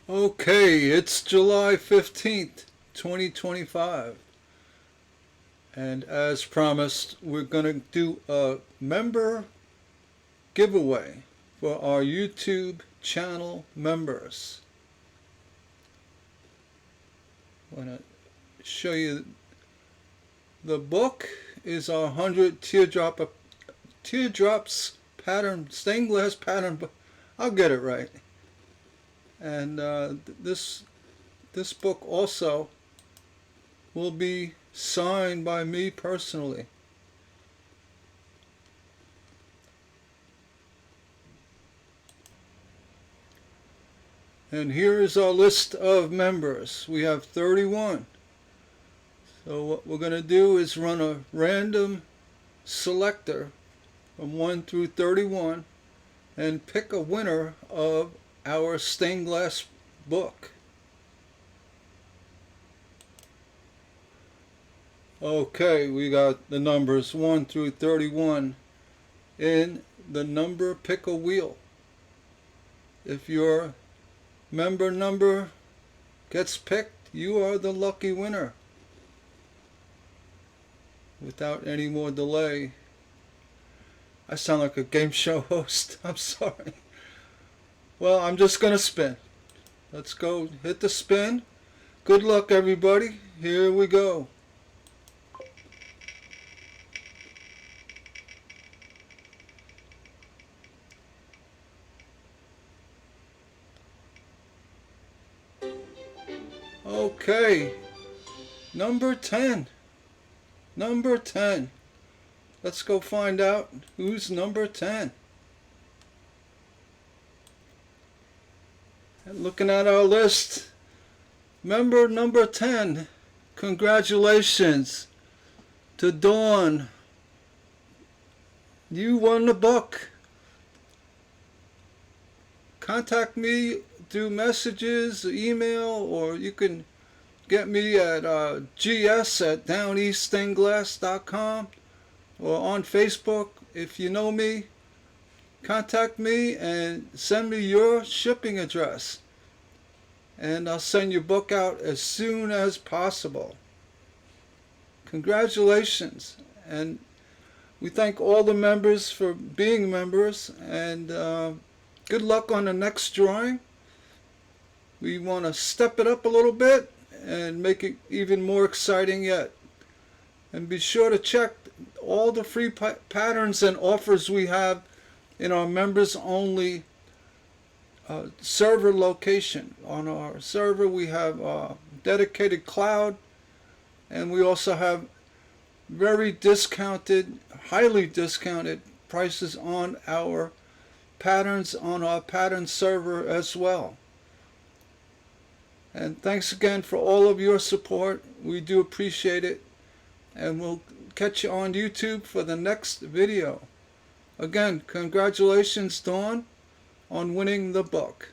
Okay, it's July 15th, 2025. And as promised, we're going to do a member giveaway for our YouTube channel members. I want to show you the book is our 100 teardrops pattern, stained glass pattern book. I'll get it right. And this book also will be signed by me personally. And here is our list of members. We have 31. So what we're going to do is run a random selector from 1 through 31 and pick a winner of our stained glass book. Okay, we got the numbers 1 through 31 in the number pick a wheel. If your member number gets picked, you are the lucky winner. Without any more delay, I sound like a game show host. I'm sorry. Well, I'm just going to spin. Let's go hit the spin. Good luck, everybody. Here we go. Okay. Number 10. Number 10. Let's go find out who's number 10. And looking at our list, member number 10, congratulations to Dawn. You won the book. Contact me through messages, email, or you can get me at gs@downeaststainedglass.com or on Facebook. If you know me, contact me and send me your shipping address, and I'll send your book out as soon as possible. Congratulations, and we thank all the members for being members, and good luck on the next drawing. We want to step it up a little bit and make it even more exciting yet. And be sure to check all the free patterns and offers we have in our members only server location. On our server we have a dedicated cloud, and we also have very discounted, highly discounted prices on our patterns on our pattern server as well. And thanks again for all of your support. We do appreciate it, and we'll catch you on YouTube for the next video. Again, congratulations, Dawn, on winning the book.